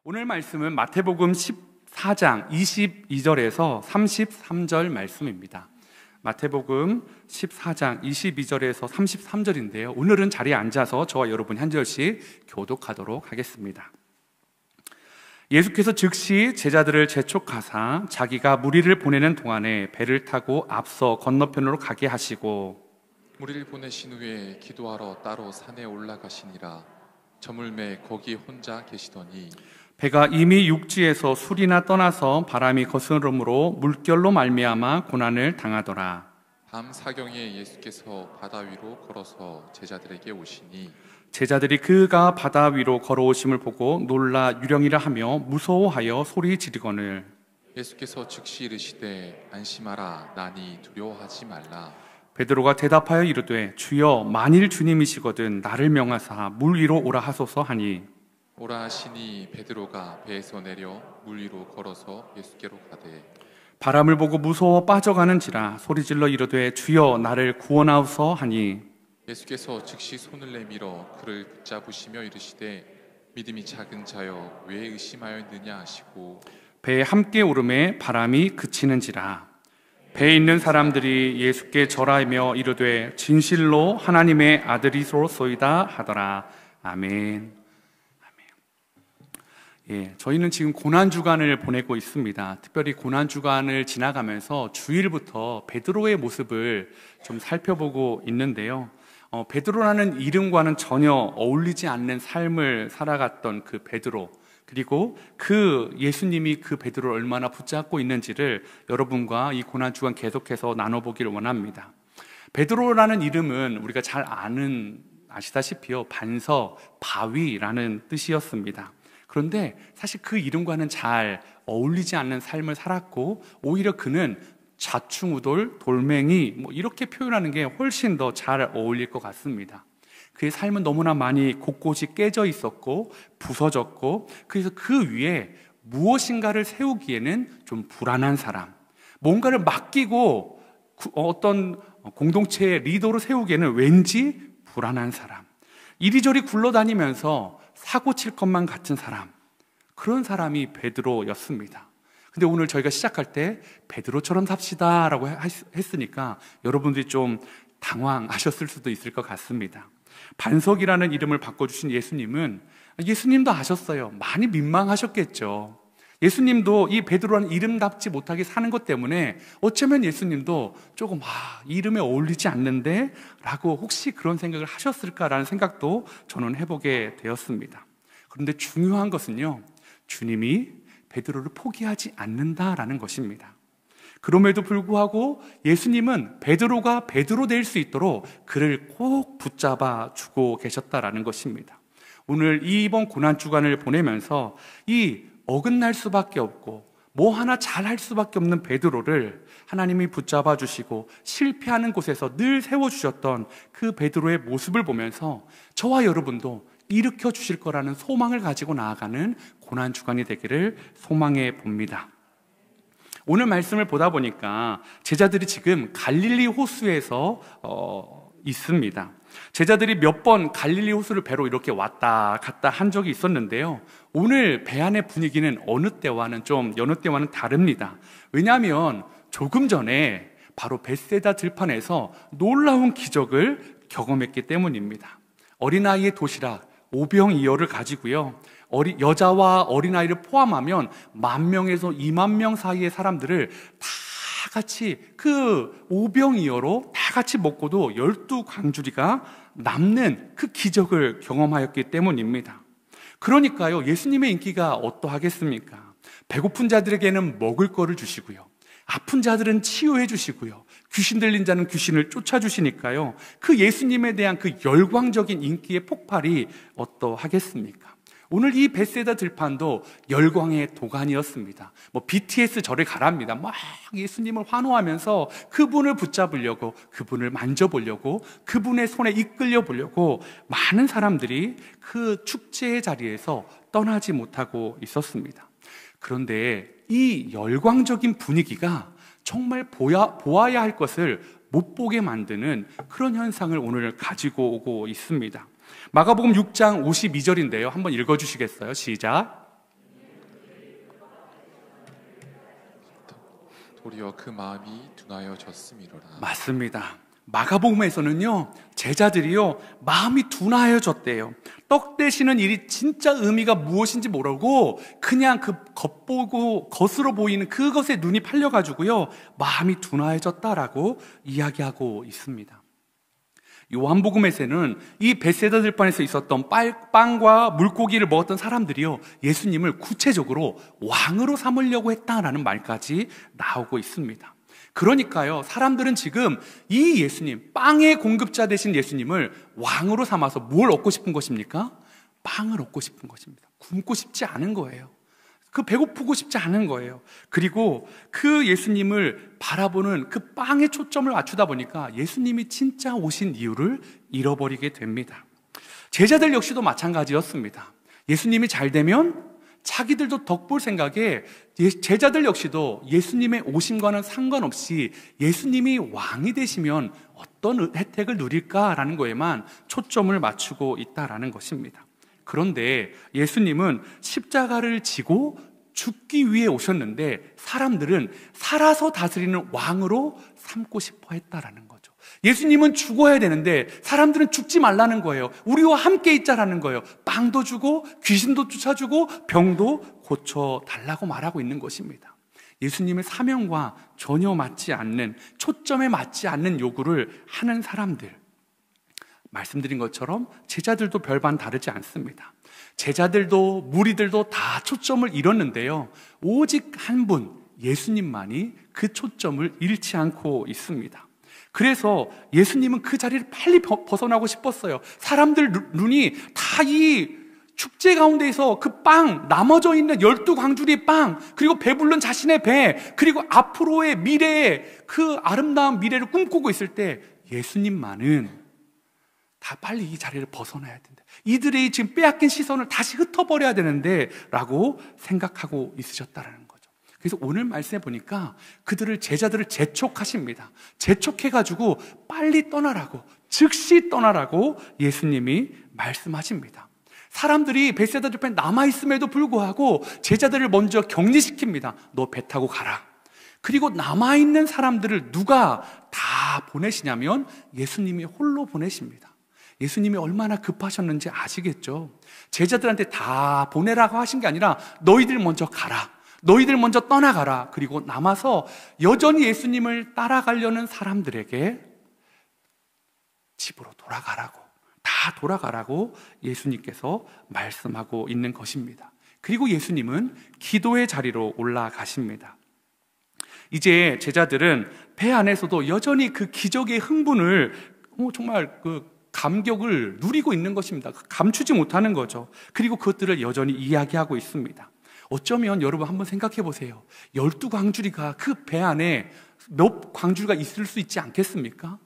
오늘 말씀은 마태복음 14장 22절에서 33절 말씀입니다. 마태복음 14장 22절에서 33절인데요. 오늘은 자리에 앉아서 저와 여러분이 한 절씩 교독하도록 하겠습니다. 예수께서 즉시 제자들을 재촉하사 자기가 무리를 보내는 동안에 배를 타고 앞서 건너편으로 가게 하시고 무리를 보내신 후에 기도하러 따로 산에 올라가시니라. 저물매 거기 혼자 계시더니 배가 이미 육지에서 술이나 떠나서 바람이 거스름으로 물결로 말미암아 고난을 당하더라. 밤 사경에 예수께서 바다 위로 걸어서 제자들에게 오시니 제자들이 그가 바다 위로 걸어오심을 보고 놀라 유령이라 하며 무서워하여 소리 지르거늘 예수께서 즉시 이르시되 안심하라 나니 두려워하지 말라. 베드로가 대답하여 이르되 주여 만일 주님이시거든 나를 명하사 물 위로 오라 하소서 하니 오라 하시니 베드로가 배에서 내려 물 위로 걸어서 예수께로 가되 바람을 보고 무서워 빠져가는지라 소리질러 이르되 주여 나를 구원하소서 하니 예수께서 즉시 손을 내밀어 그를 붙잡으시며 이르시되 믿음이 작은 자여 왜 의심하였느냐 하시고 배에 함께 오름에 바람이 그치는지라. 배에 있는 사람들이 예수께 절하며 이르되 진실로 하나님의 아들이소이다 하더라. 아멘. 예, 저희는 지금 고난주간을 보내고 있습니다. 특별히 고난주간을 지나가면서 주일부터 베드로의 모습을 좀 살펴보고 있는데요. 베드로라는 이름과는 전혀 어울리지 않는 삶을 살아갔던 그 베드로, 그리고 그 예수님이 그 베드로를 얼마나 붙잡고 있는지를 여러분과 이 고난주간 계속해서 나눠보기를 원합니다. 베드로라는 이름은 우리가 잘 아시다시피요, 반석, 바위라는 뜻이었습니다. 그런데 사실 그 이름과는 잘 어울리지 않는 삶을 살았고, 오히려 그는 좌충우돌, 돌멩이 이렇게 표현하는 게 훨씬 더 잘 어울릴 것 같습니다. 그의 삶은 너무나 많이 곳곳이 깨져 있었고 부서졌고, 그래서 그 위에 무엇인가를 세우기에는 좀 불안한 사람, 뭔가를 맡기고 어떤 공동체의 리더로 세우기에는 왠지 불안한 사람, 이리저리 굴러다니면서 사고 칠 것만 같은 사람, 그런 사람이 베드로였습니다. 근데 오늘 저희가 시작할 때 베드로처럼 삽시다 라고 했으니까 여러분들이 좀 당황하셨을 수도 있을 것 같습니다. 반석이라는 이름을 바꿔주신 예수님도 아셨어요. 많이 민망하셨겠죠. 예수님도 이 베드로라는 이름답지 못하게 사는 것 때문에 어쩌면 예수님도 조금 이 이름에 어울리지 않는데 라고 혹시 그런 생각을 하셨을까라는 생각도 저는 해보게 되었습니다. 그런데 중요한 것은요, 주님이 베드로를 포기하지 않는다라는 것입니다. 그럼에도 불구하고 예수님은 베드로가 베드로 될 수 있도록 그를 꼭 붙잡아 주고 계셨다라는 것입니다. 오늘 이번 고난주간을 보내면서 이 어긋날 수밖에 없고 뭐 하나 잘할 수밖에 없는 베드로를 하나님이 붙잡아 주시고 실패하는 곳에서 늘 세워주셨던 그 베드로의 모습을 보면서 저와 여러분도 일으켜 주실 거라는 소망을 가지고 나아가는 고난주간이 되기를 소망해 봅니다. 오늘 말씀을 보다 보니까 제자들이 지금 갈릴리 호수에서 있습니다. 제자들이 몇 번 갈릴리 호수를 배로 이렇게 왔다 갔다 한 적이 있었는데요, 오늘 배 안의 분위기는 여느 때와는 다릅니다. 왜냐하면 조금 전에 바로 벳세다 들판에서 놀라운 기적을 경험했기 때문입니다. 어린아이의 도시락 오병이어를 가지고요, 여자와 어린아이를 포함하면 10,000명에서 20,000명 사이의 사람들을 다 같이 그 오병이어로 다 같이 먹고도 12광주리가 남는 그 기적을 경험하였기 때문입니다. 그러니까요, 예수님의 인기가 어떠하겠습니까? 배고픈 자들에게는 먹을 거를 주시고요, 아픈 자들은 치유해 주시고요, 귀신 들린 자는 귀신을 쫓아주시니까요, 그 예수님에 대한 그 열광적인 인기의 폭발이 어떠하겠습니까? 오늘 이 벳세다 들판도 열광의 도가니였습니다. BTS 절에 가랍니다. 막 예수님을 환호하면서 그분을 붙잡으려고, 그분을 만져보려고, 그분의 손에 이끌려 보려고 많은 사람들이 그 축제의 자리에서 떠나지 못하고 있었습니다. 그런데 이 열광적인 분위기가 정말 보아야 할 것을 못 보게 만드는 그런 현상을 오늘 가지고 오고 있습니다. 마가복음 6장 52절인데요. 한번 읽어주시겠어요? 시작. 도리어 그 마음이 둔하여졌음이로라. 맞습니다. 마가복음에서는요, 제자들이요, 마음이 둔하여졌대요. 떡 떼시는 일이 진짜 의미가 무엇인지 모르고 그냥 그 겉보고 겉으로 보이는 그것에 눈이 팔려가지고요, 마음이 둔하여졌다라고 이야기하고 있습니다. 요한복음에서는 이 벳세다 들판에서 있었던 빵과 물고기를 먹었던 사람들이요, 예수님을 구체적으로 왕으로 삼으려고 했다라는 말까지 나오고 있습니다. 그러니까요, 사람들은 지금 이 예수님, 빵의 공급자 되신 예수님을 왕으로 삼아서 뭘 얻고 싶은 것입니까? 빵을 얻고 싶은 것입니다. 굶고 싶지 않은 거예요. 배고프고 싶지 않은 거예요. 그리고 그 예수님을 바라보는 그 빵에 초점을 맞추다 보니까 예수님이 진짜 오신 이유를 잃어버리게 됩니다. 제자들 역시도 마찬가지였습니다. 예수님이 잘 되면 자기들도 덕볼 생각에 제자들 역시도 예수님의 오심과는 상관없이 예수님이 왕이 되시면 어떤 혜택을 누릴까라는 거에만 초점을 맞추고 있다라는 것입니다. 그런데 예수님은 십자가를 지고 죽기 위해 오셨는데 사람들은 살아서 다스리는 왕으로 삼고 싶어 했다라는 거죠. 예수님은 죽어야 되는데 사람들은 죽지 말라는 거예요. 우리와 함께 있자라는 거예요. 빵도 주고 귀신도 쫓아주고 병도 고쳐달라고 말하고 있는 것입니다. 예수님의 사명과 전혀 맞지 않는, 초점에 맞지 않는 요구를 하는 사람들, 말씀드린 것처럼 제자들도 별반 다르지 않습니다. 제자들도 무리들도 다 초점을 잃었는데요, 오직 한 분, 예수님만이 그 초점을 잃지 않고 있습니다. 그래서 예수님은 그 자리를 빨리 벗어나고 싶었어요. 사람들 눈이 다 이 축제 가운데에서 그 빵, 나머져 있는 12광주리의 빵, 그리고 배부른 자신의 배, 그리고 앞으로의 미래의 그 아름다운 미래를 꿈꾸고 있을 때 예수님만은 다 빨리 이 자리를 벗어나야 된다. 이들의 지금 빼앗긴 시선을 다시 흩어버려야 되는데 라고 생각하고 있으셨다는 거죠. 그래서 오늘 말씀해 보니까 그들을, 제자들을 재촉하십니다. 재촉해가지고 빨리 떠나라고, 즉시 떠나라고 예수님이 말씀하십니다. 사람들이 벳세다 들판에 남아있음에도 불구하고 제자들을 먼저 격리시킵니다. 너 배 타고 가라. 그리고 남아있는 사람들을 누가 다 보내시냐면 예수님이 홀로 보내십니다. 예수님이 얼마나 급하셨는지 아시겠죠? 제자들한테 다 보내라고 하신 게 아니라 너희들 먼저 가라, 너희들 먼저 떠나가라. 그리고 남아서 여전히 예수님을 따라가려는 사람들에게 집으로 돌아가라고, 다 돌아가라고 예수님께서 말씀하고 있는 것입니다. 그리고 예수님은 기도의 자리로 올라가십니다. 이제 제자들은 배 안에서도 여전히 그 기적의 흥분을 정말 감격을 누리고 있는 것입니다. 감추지 못하는 거죠. 그리고 그것들을 여전히 이야기하고 있습니다. 어쩌면 여러분 한번 생각해 보세요. 12광주리가 그 배 안에 몇 광주리가 있을 수 있지 않겠습니까?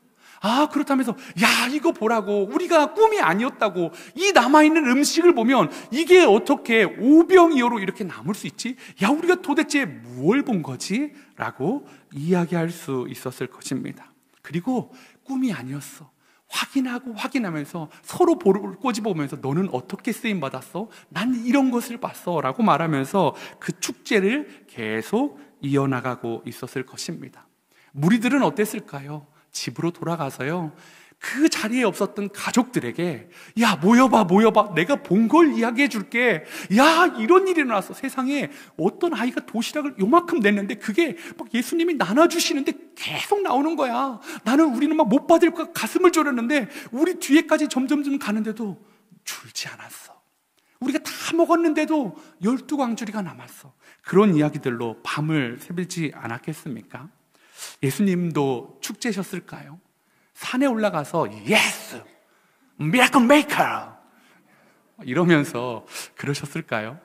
그렇다면서 야, 이거 보라고, 우리가 꿈이 아니었다고, 이 남아있는 음식을 보면 이게 어떻게 오병이어로 이렇게 남을 수 있지? 야, 우리가 도대체 뭘 본 거지? 라고 이야기할 수 있었을 것입니다. 그리고 꿈이 아니었어, 확인하고 확인하면서 서로 꼬집어보면서 너는 어떻게 쓰임받았어? 난 이런 것을 봤어 라고 말하면서 그 축제를 계속 이어나가고 있었을 것입니다. 무리들은 어땠을까요? 집으로 돌아가서요, 그 자리에 없었던 가족들에게 야, 모여봐, 내가 본 걸 이야기해 줄게. 야, 이런 일이 일어났어. 세상에 어떤 아이가 도시락을 요만큼 냈는데 그게 막 예수님이 나눠주시는데 계속 나오는 거야. 우리는 막 못 받을까 가슴을 졸였는데 우리 뒤에까지 점점 가는데도 줄지 않았어. 우리가 다 먹었는데도 12광주리가 남았어. 그런 이야기들로 밤을 새비지 않았겠습니까? 예수님도 축제셨을까요? 산에 올라가서 예스! 미라클 메이커! 이러면서 그러셨을까요?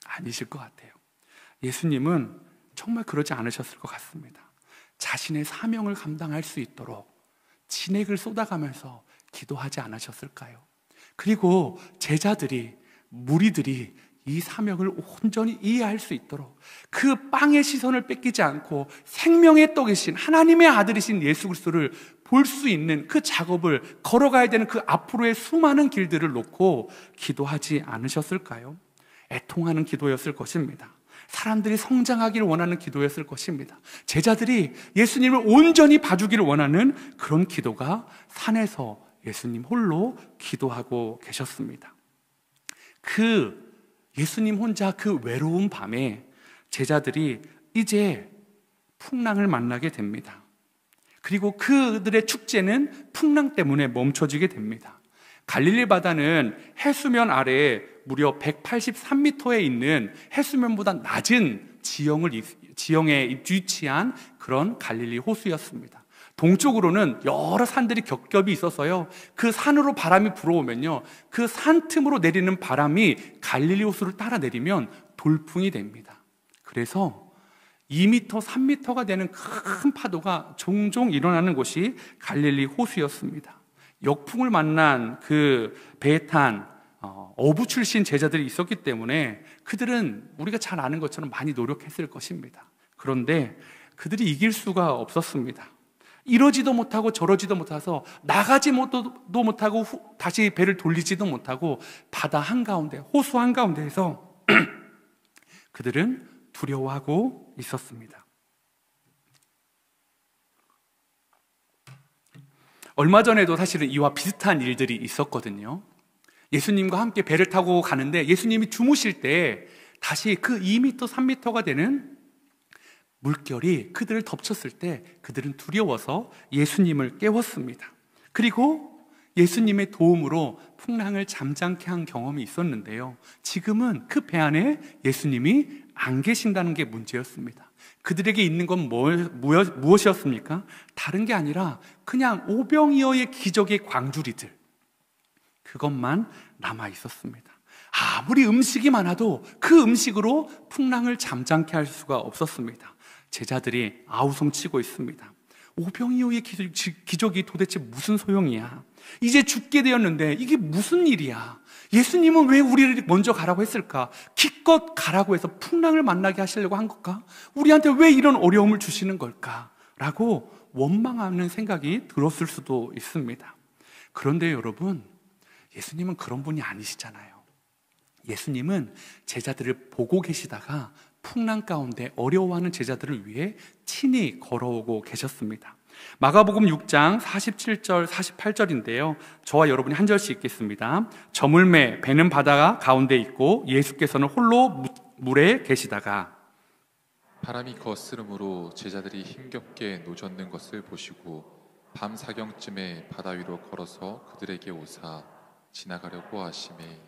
아니실 것 같아요. 예수님은 정말 그러지 않으셨을 것 같습니다. 자신의 사명을 감당할 수 있도록 진액을 쏟아가면서 기도하지 않으셨을까요? 그리고 제자들이, 무리들이 이 사명을 온전히 이해할 수 있도록 그 빵의 시선을 뺏기지 않고 생명의 떡이신 하나님의 아들이신 예수 그리스도를 볼 수 있는 그 작업을 걸어가야 되는 그 앞으로의 수많은 길들을 놓고 기도하지 않으셨을까요? 애통하는 기도였을 것입니다. 사람들이 성장하기를 원하는 기도였을 것입니다. 제자들이 예수님을 온전히 봐주기를 원하는 그런 기도가 산에서 예수님 홀로 기도하고 계셨습니다. 그 예수님 혼자 그 외로운 밤에 제자들이 이제 풍랑을 만나게 됩니다. 그리고 그들의 축제는 풍랑 때문에 멈춰지게 됩니다. 갈릴리 바다는 해수면 아래에 무려 183m에 있는 해수면보다 낮은 지형에 위치한 그런 갈릴리 호수였습니다. 동쪽으로는 여러 산들이 겹겹이 있어서요, 그 산으로 바람이 불어오면요, 그 산 틈으로 내리는 바람이 갈릴리 호수를 따라 내리면 돌풍이 됩니다. 그래서 2m, 3m가 되는 큰 파도가 종종 일어나는 곳이 갈릴리 호수였습니다. 역풍을 만난 그 배에 탄 어부 출신 제자들이 있었기 때문에 그들은 우리가 잘 아는 것처럼 많이 노력했을 것입니다. 그런데 그들이 이길 수가 없었습니다. 이러지도 못하고 저러지도 못해서 나가지 못하고 다시 배를 돌리지도 못하고 바다 한가운데, 호수 한가운데에서 그들은 두려워하고 있었습니다. 얼마 전에도 사실은 이와 비슷한 일들이 있었거든요. 예수님과 함께 배를 타고 가는데 예수님이 주무실 때 다시 그 2m, 3m가 되는 물결이 그들을 덮쳤을 때 그들은 두려워서 예수님을 깨웠습니다. 그리고 예수님의 도움으로 풍랑을 잠잠케 한 경험이 있었는데요, 지금은 그 배 안에 예수님이 안 계신다는 게 문제였습니다. 그들에게 있는 건 무엇이었습니까? 다른 게 아니라 그냥 오병이어의 기적의 광주리들, 그것만 남아 있었습니다. 아무리 음식이 많아도 그 음식으로 풍랑을 잠잠케 할 수가 없었습니다. 제자들이 아우성치고 있습니다. 오병이어의 기적이 도대체 무슨 소용이야? 이제 죽게 되었는데 이게 무슨 일이야? 예수님은 왜 우리를 먼저 가라고 했을까? 기껏 가라고 해서 풍랑을 만나게 하시려고 한 걸까? 우리한테 왜 이런 어려움을 주시는 걸까? 라고 원망하는 생각이 들었을 수도 있습니다. 그런데 여러분, 예수님은 그런 분이 아니시잖아요. 예수님은 제자들을 보고 계시다가 풍랑 가운데 어려워하는 제자들을 위해 친히 걸어오고 계셨습니다. 마가복음 6장 47절 48절인데요, 저와 여러분이 한 절씩 읽겠습니다. 저물매 배는 바다 가운데 있고 예수께서는 홀로 물에 계시다가 바람이 거스름으로 제자들이 힘겹게 노젓는 것을 보시고 밤 사경쯤에 바다 위로 걸어서 그들에게 오사 지나가려고 하시매.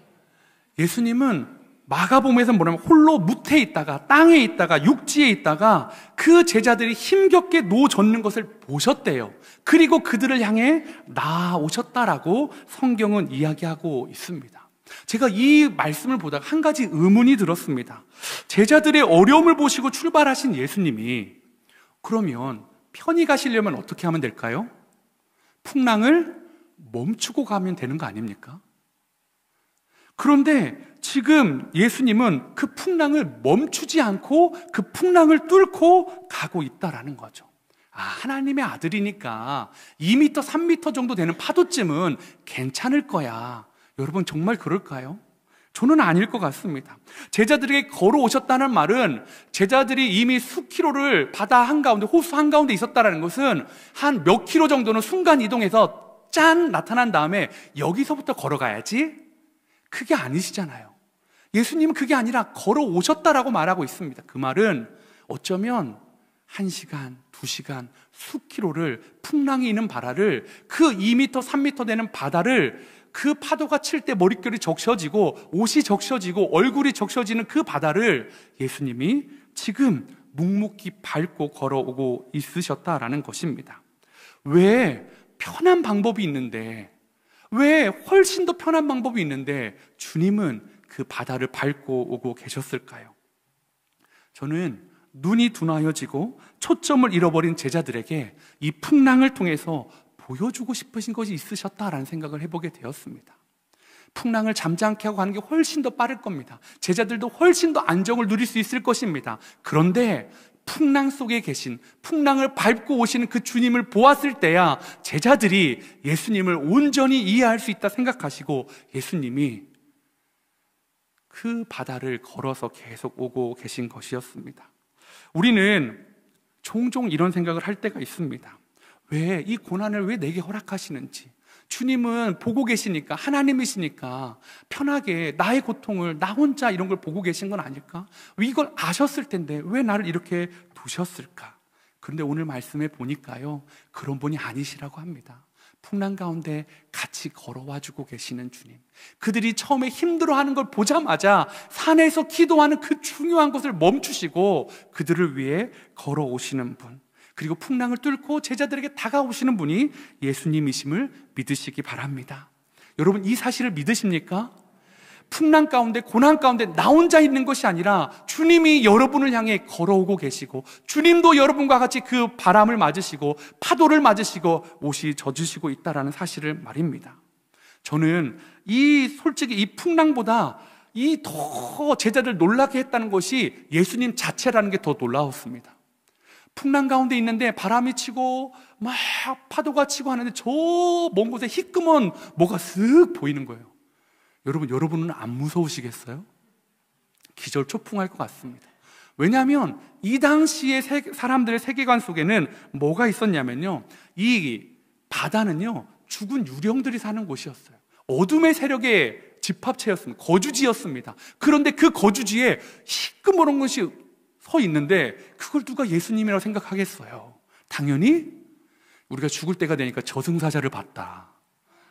예수님은 마가복음에서 뭐냐면 홀로 무태에 있다가, 땅에 있다가, 육지에 있다가 그 제자들이 힘겹게 노젓는 것을 보셨대요. 그리고 그들을 향해 나아오셨다라고 성경은 이야기하고 있습니다. 제가 이 말씀을 보다가 한 가지 의문이 들었습니다. 제자들의 어려움을 보시고 출발하신 예수님이 그러면 편히 가시려면 어떻게 하면 될까요? 풍랑을 멈추고 가면 되는 거 아닙니까? 그런데 지금 예수님은 그 풍랑을 멈추지 않고 그 풍랑을 뚫고 가고 있다라는 거죠. 하나님의 아들이니까 2m, 3m 정도 되는 파도쯤은 괜찮을 거야. 여러분, 정말 그럴까요? 저는 아닐 것 같습니다. 제자들에게 걸어오셨다는 말은 제자들이 이미 수킬로를 바다 한가운데, 호수 한가운데 있었다는 것은 한 몇 킬로 정도는 순간 이동해서 짠 나타난 다음에 여기서부터 걸어가야지? 그게 아니시잖아요. 예수님은 그게 아니라 걸어오셨다라고 말하고 있습니다. 그 말은 어쩌면 1시간, 2시간, 수킬로를 풍랑이 있는 바다를, 그 2m, 3m 되는 바다를 그 파도가 칠 때 머릿결이 적셔지고 옷이 적셔지고 얼굴이 적셔지는 그 바다를 예수님이 지금 묵묵히 밟고 걸어오고 있으셨다라는 것입니다. 왜 편한 방법이 있는데, 왜 훨씬 더 편한 방법이 있는데 주님은 그 바다를 밟고 오고 계셨을까요? 저는 눈이 둔하여지고 초점을 잃어버린 제자들에게 이 풍랑을 통해서 보여주고 싶으신 것이 있으셨다라는 생각을 해보게 되었습니다. 풍랑을 잠잠케 하고 가는 게 훨씬 더 빠를 겁니다. 제자들도 훨씬 더 안정을 누릴 수 있을 것입니다. 그런데 풍랑 속에 계신, 풍랑을 밟고 오시는 그 주님을 보았을 때야 제자들이 예수님을 온전히 이해할 수 있다 생각하시고 예수님이 그 바다를 걸어서 계속 오고 계신 것이었습니다. 우리는 종종 이런 생각을 할 때가 있습니다. 왜 이 고난을 왜 내게 허락하시는지, 주님은 보고 계시니까, 하나님이시니까 편하게 나의 고통을 나 혼자 이런 걸 보고 계신 건 아닐까? 이걸 아셨을 텐데 왜 나를 이렇게 두셨을까? 그런데 오늘 말씀에 보니까요, 그런 분이 아니시라고 합니다. 풍랑 가운데 같이 걸어와 주고 계시는 주님, 그들이 처음에 힘들어하는 걸 보자마자 산에서 기도하는 그 중요한 것을 멈추시고 그들을 위해 걸어오시는 분, 그리고 풍랑을 뚫고 제자들에게 다가오시는 분이 예수님이심을 믿으시기 바랍니다. 여러분, 이 사실을 믿으십니까? 풍랑 가운데, 고난 가운데 나 혼자 있는 것이 아니라 주님이 여러분을 향해 걸어오고 계시고, 주님도 여러분과 같이 그 바람을 맞으시고 파도를 맞으시고 옷이 젖으시고 있다라는 사실을 말입니다. 저는 솔직히 이 풍랑보다 이 더 제자들 놀라게 했다는 것이 예수님 자체라는 게 더 놀라웠습니다. 풍랑 가운데 있는데 바람이 치고 막 파도가 치고 하는데 저 먼 곳에 희끄먼 뭐가 쓱 보이는 거예요. 여러분은 안 무서우시겠어요? 기절초풍할 것 같습니다. 왜냐하면 이 당시의 사람들의 세계관 속에는 뭐가 있었냐면요, 이 바다는요 죽은 유령들이 사는 곳이었어요. 어둠의 세력의 집합체였습니다. 거주지였습니다. 그런데 그 거주지에 희끄머런 것이 서 있는데 그걸 누가 예수님이라고 생각하겠어요? 당연히 우리가 죽을 때가 되니까 저승사자를 봤다,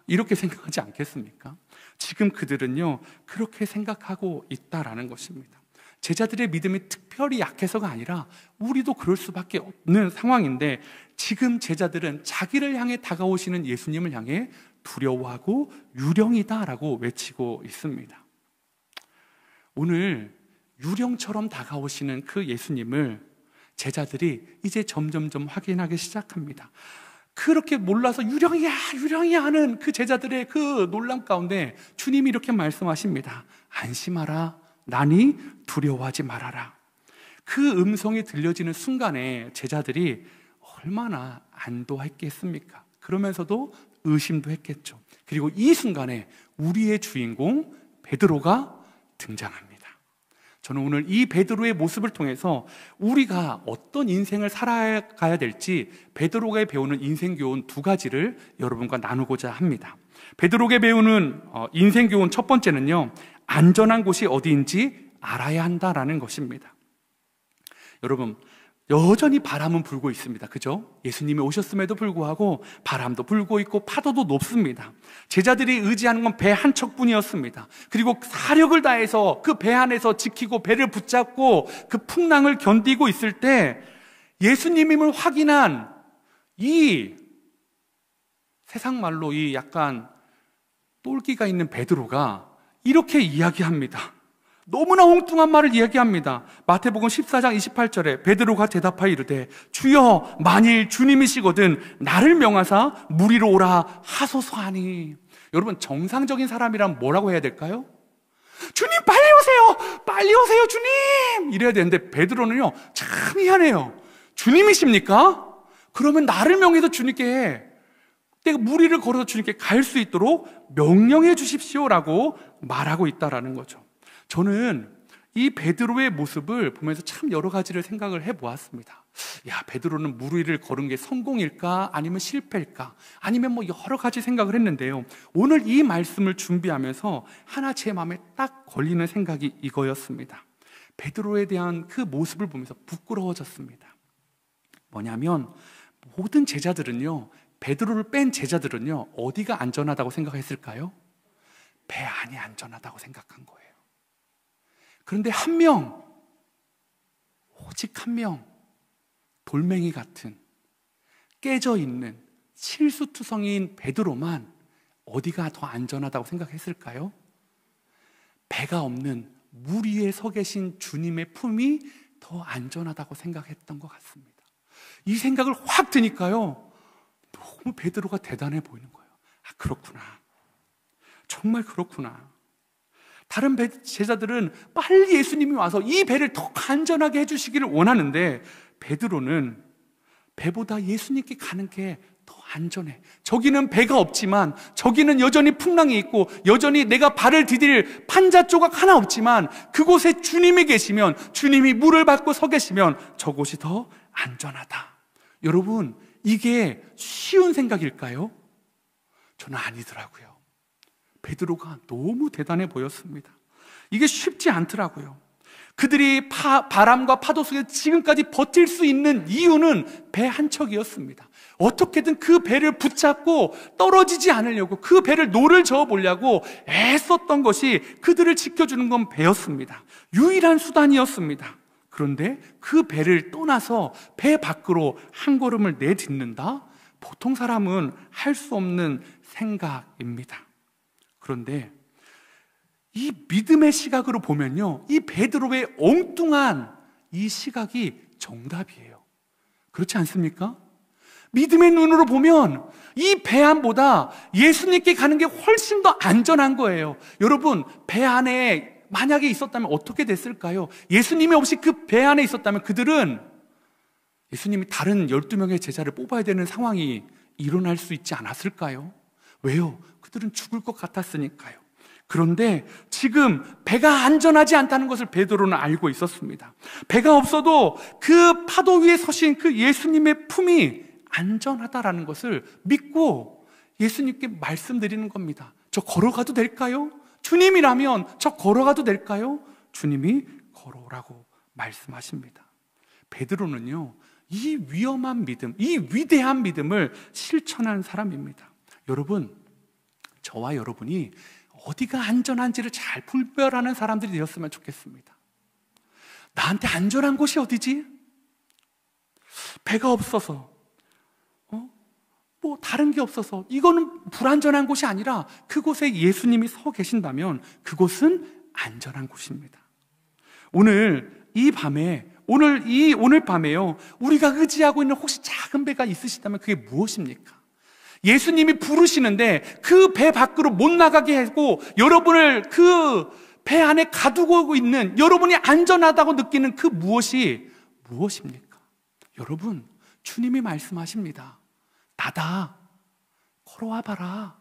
이렇게 생각하지 않겠습니까? 지금 그들은요 그렇게 생각하고 있다라는 것입니다. 제자들의 믿음이 특별히 약해서가 아니라 우리도 그럴 수밖에 없는 상황인데, 지금 제자들은 자기를 향해 다가오시는 예수님을 향해 두려워하고 유령이다라고 외치고 있습니다. 오늘 유령처럼 다가오시는 그 예수님을 제자들이 이제 점점점 확인하기 시작합니다. 그렇게 몰라서 유령이야 하는 그 제자들의 그 놀람 가운데 주님이 이렇게 말씀하십니다. 안심하라, 나니 두려워하지 말아라. 그 음성이 들려지는 순간에 제자들이 얼마나 안도했겠습니까? 그러면서도 의심도 했겠죠. 그리고 이 순간에 우리의 주인공 베드로가 등장합니다. 저는 오늘 이 베드로의 모습을 통해서 우리가 어떤 인생을 살아가야 될지 베드로가 배우는 인생교훈 2가지를 여러분과 나누고자 합니다. 베드로가 배우는 인생교훈 첫 번째는요, 안전한 곳이 어디인지 알아야 한다라는 것입니다. 여러분, 여전히 바람은 불고 있습니다. 그죠? 예수님이 오셨음에도 불구하고 바람도 불고 있고 파도도 높습니다. 제자들이 의지하는 건 배 한 척뿐이었습니다. 그리고 사력을 다해서 그 배 안에서 지키고 배를 붙잡고 그 풍랑을 견디고 있을 때 예수님임을 확인한 이 세상 말로 이 약간 똘끼가 있는 베드로가 이렇게 이야기합니다. 너무나 엉뚱한 말을 이야기합니다. 마태복음 14장 28절에 베드로가 대답하여 이르되 주여, 만일 주님이시거든 나를 명하사 물 위로 오라 하소서 하니. 여러분, 정상적인 사람이라면 뭐라고 해야 될까요? 주님 빨리 오세요 주님, 이래야 되는데 베드로는요 참 희한해요. 주님이십니까? 그러면 나를 명해서 주님께, 내가 물 위를 걸어서 주님께 갈 수 있도록 명령해 주십시오라고 말하고 있다라는 거죠. 저는 이 베드로의 모습을 보면서 참 여러 가지를 생각을 해보았습니다. 베드로는 물 위를 걸은 게 성공일까? 아니면 실패일까? 아니면 뭐 여러 가지 생각을 했는데요, 오늘 이 말씀을 준비하면서 하나 제 마음에 딱 걸리는 생각이 이거였습니다. 베드로에 대한 그 모습을 보면서 부끄러워졌습니다. 뭐냐면 모든 제자들은요, 베드로를 뺀 제자들은요 어디가 안전하다고 생각했을까요? 배 안이 안전하다고 생각한 거예요. 그런데 한 명, 오직 한 명, 돌멩이 같은 깨져 있는 실수투성이인 베드로만 어디가 더 안전하다고 생각했을까요? 배가 없는 물 위에 서 계신 주님의 품이 더 안전하다고 생각했던 것 같습니다. 이 생각을 확 드니까요 너무 베드로가 대단해 보이는 거예요. 그렇구나, 정말 그렇구나. 다른 제자들은 빨리 예수님이 와서 이 배를 더 안전하게 해주시기를 원하는데 베드로는 배보다 예수님께 가는 게 더 안전해. 저기는 배가 없지만, 저기는 여전히 풍랑이 있고, 여전히 내가 발을 디딜 판자 조각 하나 없지만, 그곳에 주님이 계시면, 주님이 물을 받고 서 계시면 저곳이 더 안전하다. 여러분, 이게 쉬운 생각일까요? 저는 아니더라고요. 베드로가 너무 대단해 보였습니다. 이게 쉽지 않더라고요. 그들이 바람과 파도 속에 지금까지 버틸 수 있는 이유는 배 한 척이었습니다. 어떻게든 그 배를 붙잡고 떨어지지 않으려고, 그 배를 노를 저어 보려고 애썼던 것이 그들을 지켜주는 건 배였습니다. 유일한 수단이었습니다. 그런데 그 배를 떠나서 배 밖으로 한 걸음을 내딛는다? 보통 사람은 할 수 없는 생각입니다. 그런데 이 믿음의 시각으로 보면요, 이 베드로의 엉뚱한 이 시각이 정답이에요. 그렇지 않습니까? 믿음의 눈으로 보면 이 배 안보다 예수님께 가는 게 훨씬 더 안전한 거예요. 여러분, 배 안에 만약에 있었다면 어떻게 됐을까요? 예수님이 없이 그 배 안에 있었다면 그들은, 예수님이 다른 12명의 제자를 뽑아야 되는 상황이 일어날 수 있지 않았을까요? 왜요? 그들은 죽을 것 같았으니까요. 그런데 지금 배가 안전하지 않다는 것을 베드로는 알고 있었습니다. 배가 없어도 그 파도 위에 서신 그 예수님의 품이 안전하다라는 것을 믿고 예수님께 말씀드리는 겁니다. 저 걸어가도 될까요? 주님이라면 저 걸어가도 될까요? 주님이 걸어오라고 말씀하십니다. 베드로는요, 이 위험한 믿음, 이 위대한 믿음을 실천한 사람입니다. 여러분, 저와 여러분이 어디가 안전한지를 잘 분별하는 사람들이 되었으면 좋겠습니다. 나한테 안전한 곳이 어디지? 배가 없어서, 뭐 다른 게 없어서, 이거는 불안전한 곳이 아니라 그곳에 예수님이 서 계신다면 그곳은 안전한 곳입니다. 오늘 이 밤에, 오늘 밤에요, 우리가 의지하고 있는 혹시 작은 배가 있으시다면 그게 무엇입니까? 예수님이 부르시는데 그 배 밖으로 못 나가게 하고 여러분을 그 배 안에 가두고 있는, 여러분이 안전하다고 느끼는 그 무엇이 무엇입니까? 여러분, 주님이 말씀하십니다. 나다, 걸어와 봐라.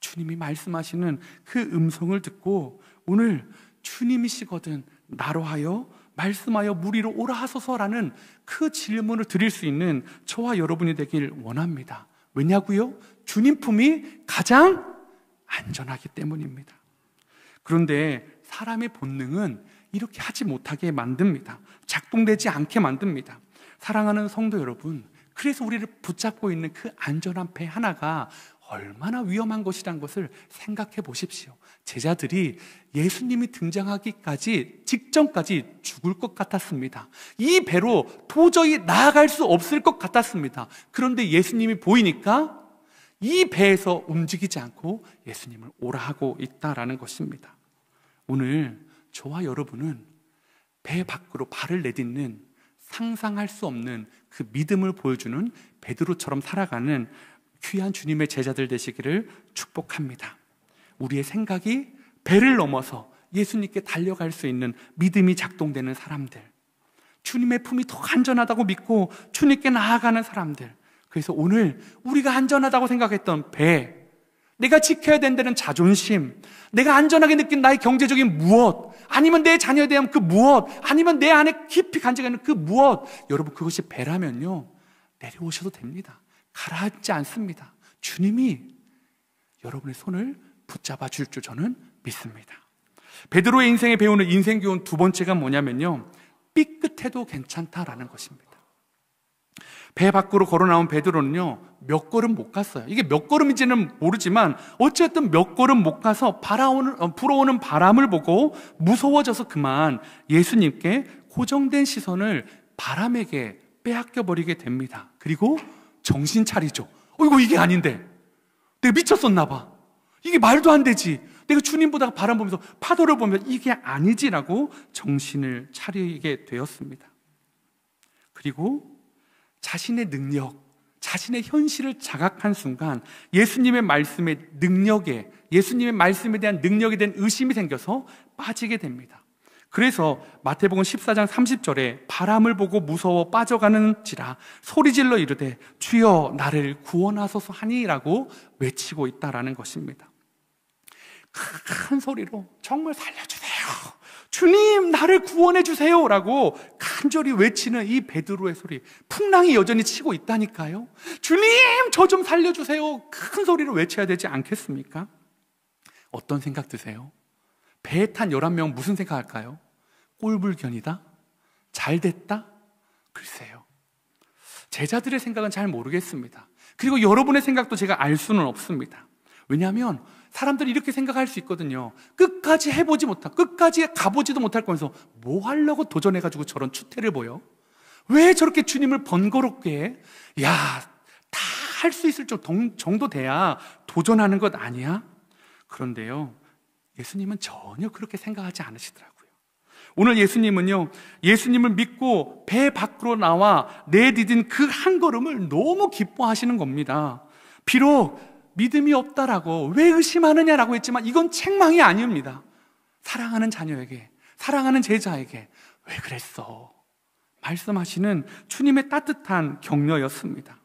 주님이 말씀하시는 그 음성을 듣고 오늘 주님이시거든 나로 하여 말씀하여 무리로 오라 하소서라는 그 질문을 드릴 수 있는 저와 여러분이 되길 원합니다. 왜냐고요? 주님 품이 가장 안전하기 때문입니다. 그런데 사람의 본능은 이렇게 하지 못하게 만듭니다. 작동되지 않게 만듭니다. 사랑하는 성도 여러분, 그래서 우리를 붙잡고 있는 그 안전한 배 하나가 얼마나 위험한 것이란 것을 생각해 보십시오. 제자들이 예수님이 등장하기까지 직전까지 죽을 것 같았습니다. 이 배로 도저히 나아갈 수 없을 것 같았습니다. 그런데 예수님이 보이니까 이 배에서 움직이지 않고 예수님을 오라 하고 있다라는 것입니다. 오늘 저와 여러분은 배 밖으로 발을 내딛는, 상상할 수 없는 그 믿음을 보여주는 베드로처럼 살아가는 귀한 주님의 제자들 되시기를 축복합니다. 우리의 생각이 배를 넘어서 예수님께 달려갈 수 있는 믿음이 작동되는 사람들, 주님의 품이 더 안전하다고 믿고 주님께 나아가는 사람들. 그래서 오늘 우리가 안전하다고 생각했던 배, 내가 지켜야 된다는 자존심, 내가 안전하게 느낀 나의 경제적인 무엇, 아니면 내 자녀에 대한 그 무엇, 아니면 내 안에 깊이 간직해 있는 그 무엇, 여러분 그것이 배라면요, 내려오셔도 됩니다. 가라앉지 않습니다. 주님이 여러분의 손을 붙잡아 줄 줄 저는 믿습니다. 베드로의 인생에 배우는 인생교훈 두 번째가 뭐냐면요, 삐끗해도 괜찮다라는 것입니다. 배 밖으로 걸어 나온 베드로는요, 몇 걸음 못 갔어요. 이게 몇 걸음인지는 모르지만 어쨌든 몇 걸음 못 가서 불어오는 바람을 보고 무서워져서 그만 예수님께 고정된 시선을 바람에게 빼앗겨 버리게 됩니다. 그리고 정신 차리죠. 이게 아닌데, 내가 미쳤었나 봐. 이게 말도 안 되지. 내가 주님 보다가 바람 보면서 파도를 보면 이게 아니지라고 정신을 차리게 되었습니다. 그리고 자신의 능력, 자신의 현실을 자각한 순간 예수님의 말씀의 능력에, 예수님의 말씀에 대한 능력에 대한 의심이 생겨서 빠지게 됩니다. 그래서 마태복음 14장 30절에 바람을 보고 무서워 빠져가는지라 소리질러 이르되 주여 나를 구원하소서 하니라고 외치고 있다라는 것입니다. 큰 소리로 정말 살려주세요, 주님 나를 구원해 주세요 라고 간절히 외치는 이 베드로의 소리, 풍랑이 여전히 치고 있다니까요. 주님 저 좀 살려주세요, 큰 소리로 외쳐야 되지 않겠습니까? 어떤 생각 드세요? 배에 탄 11명 무슨 생각할까요? 꼴불견이다? 잘됐다? 글쎄요, 제자들의 생각은 잘 모르겠습니다. 그리고 여러분의 생각도 제가 알 수는 없습니다. 왜냐하면 사람들이 이렇게 생각할 수 있거든요. 끝까지 해보지 못하고 끝까지 가보지도 못할 거면서 뭐 하려고 도전해가지고 저런 추태를 보여? 왜 저렇게 주님을 번거롭게 해? 야, 다 할 수 있을 정도 돼야 도전하는 것 아니야? 그런데요, 예수님은 전혀 그렇게 생각하지 않으시더라고요. 오늘 예수님은요, 예수님을 믿고 배 밖으로 나와 내디딘 그 한 걸음을 너무 기뻐하시는 겁니다. 비록 믿음이 없다라고, 왜 의심하느냐라고 했지만 이건 책망이 아닙니다. 사랑하는 자녀에게, 사랑하는 제자에게 왜 그랬어? 말씀하시는 주님의 따뜻한 격려였습니다.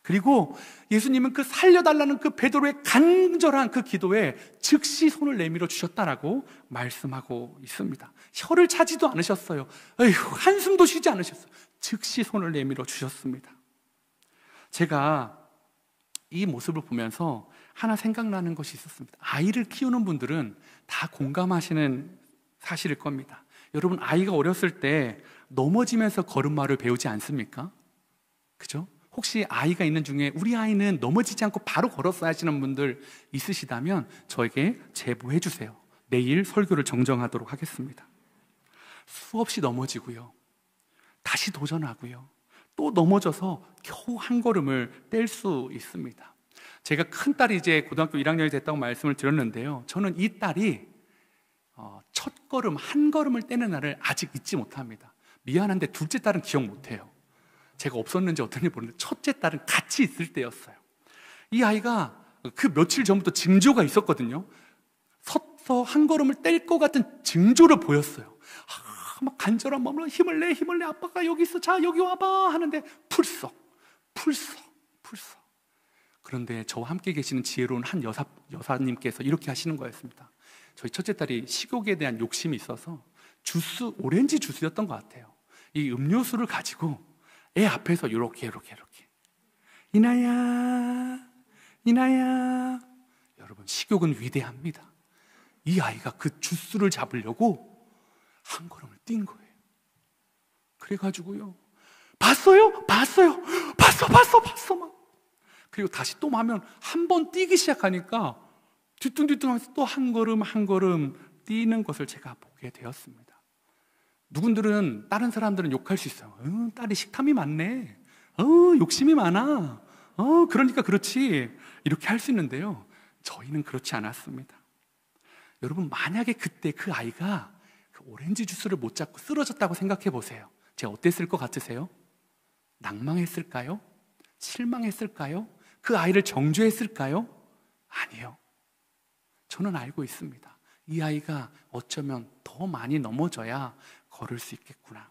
그리고 예수님은 그 살려달라는 그 베드로의 간절한 그 기도에 즉시 손을 내밀어 주셨다라고 말씀하고 있습니다. 혀를 차지도 않으셨어요. 에휴, 한숨도 쉬지 않으셨어요. 즉시 손을 내밀어 주셨습니다. 제가 이 모습을 보면서 하나 생각나는 것이 있었습니다. 아이를 키우는 분들은 다 공감하시는 사실일 겁니다. 여러분, 아이가 어렸을 때 넘어지면서 걸음마를 배우지 않습니까? 그죠? 혹시 아이가 있는 중에 우리 아이는 넘어지지 않고 바로 걸었어야 하시는 분들 있으시다면 저에게 제보해 주세요. 내일 설교를 정정하도록 하겠습니다. 수없이 넘어지고요, 다시 도전하고요, 또 넘어져서 겨우 한 걸음을 뗄 수 있습니다. 제가 큰 딸이 이제 고등학교 1학년이 됐다고 말씀을 드렸는데요, 저는 이 딸이 첫 걸음, 한 걸음을 떼는 날을 아직 잊지 못합니다. 미안한데 둘째 딸은 기억 못해요. 제가 없었는지 어떤지 모르는데 첫째 딸은 같이 있을 때였어요. 이 아이가 그 며칠 전부터 징조가 있었거든요. 서서 한 걸음을 뗄 것 같은 징조를 보였어요. 막 간절한 마음으로 힘을 내, 아빠가 여기 있어, 자 여기 와봐 하는데 풀썩. 그런데 저와 함께 계시는 지혜로운 한 여사님께서 이렇게 하시는 거였습니다. 저희 첫째 딸이 식욕에 대한 욕심이 있어서 오렌지 주스였던 것 같아요. 이 음료수를 가지고 애 앞에서 이렇게 이나야. 여러분, 식욕은 위대합니다. 이 아이가 그 주스를 잡으려고 한 걸음을 뛴 거예요. 그래가지고요, 봤어요? 봤어 막. 그리고 다시 또 하면 한 번 뛰기 시작하니까 뒤뚱뒤뚱하면서 또 한 걸음 뛰는 것을 제가 보게 되었습니다. 누군들은, 다른 사람들은 욕할 수 있어요. 딸이 식탐이 많네, 욕심이 많아, 그러니까 그렇지, 이렇게 할 수 있는데요, 저희는 그렇지 않았습니다. 여러분, 만약에 그때 그 아이가 그 오렌지 주스를 못 잡고 쓰러졌다고 생각해 보세요. 제가 어땠을 것 같으세요? 낭망했을까요? 실망했을까요? 그 아이를 정죄했을까요? 아니요. 저는 알고 있습니다. 이 아이가 어쩌면 더 많이 넘어져야 걸을 수 있겠구나.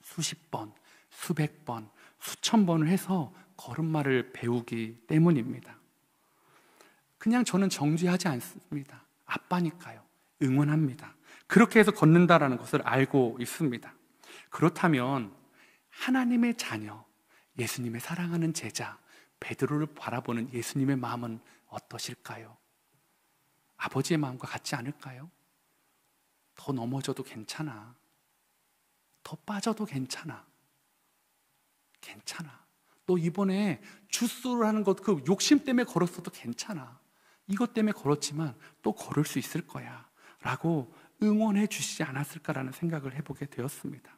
수십 번, 수백 번, 수천 번을 해서 걸음마를 배우기 때문입니다. 그냥 저는 정죄하지 않습니다. 아빠니까요. 응원합니다. 그렇게 해서 걷는다라는 것을 알고 있습니다. 그렇다면 하나님의 자녀, 예수님의 사랑하는 제자 베드로를 바라보는 예수님의 마음은 어떠실까요? 아버지의 마음과 같지 않을까요? 더 넘어져도 괜찮아, 더 빠져도 괜찮아. 너 이번에 주스를 하는 것, 그 욕심 때문에 걸었어도 괜찮아. 이것 때문에 걸었지만 또 걸을 수 있을 거야 라고 응원해 주시지 않았을까라는 생각을 해보게 되었습니다.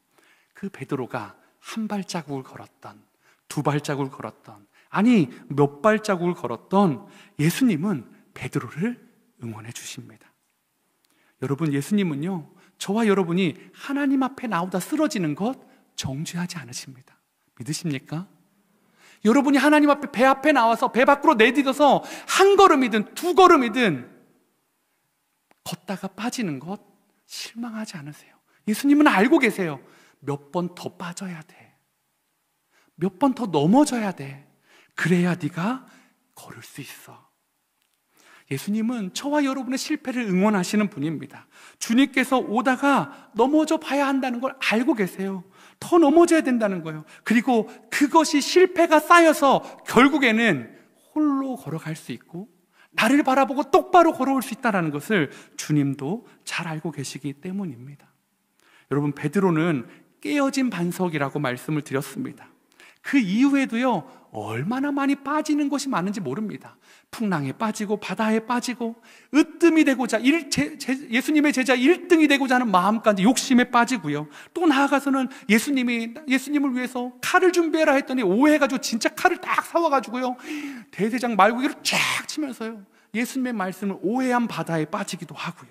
그 베드로가 한 발자국을 걸었던, 두 발자국을 걸었던, 아니 몇 발자국을 걸었던 예수님은 베드로를 응원해 주십니다. 여러분, 예수님은요, 저와 여러분이 하나님 앞에 나오다 쓰러지는 것 정죄하지 않으십니다. 믿으십니까? 여러분이 하나님 앞에, 배 앞에 나와서 배 밖으로 내딛어서 한 걸음이든 두 걸음이든 걷다가 빠지는 것 실망하지 않으세요. 예수님은 알고 계세요. 몇 번 더 빠져야 돼. 몇 번 더 넘어져야 돼. 그래야 네가 걸을 수 있어. 예수님은 저와 여러분의 실패를 응원하시는 분입니다. 주님께서 오다가 넘어져 봐야 한다는 걸 알고 계세요. 더 넘어져야 된다는 거예요. 그리고 그것이 실패가 쌓여서 결국에는 홀로 걸어갈 수 있고 나를 바라보고 똑바로 걸어올 수 있다는 것을 주님도 잘 알고 계시기 때문입니다. 여러분, 베드로는 깨어진 반석이라고 말씀을 드렸습니다. 그 이후에도요, 얼마나 많이 빠지는 것이 많은지 모릅니다. 풍랑에 빠지고 바다에 빠지고 으뜸이 되고자 예수님의 제자 1등이 되고자 하는 마음까지 욕심에 빠지고요. 또 나아가서는 예수님을 위해서 칼을 준비해라 했더니 오해해가지고 진짜 칼을 딱 사와가지고요, 대대장 말고기를 쫙 치면서요, 예수님의 말씀을 오해한 바다에 빠지기도 하고요.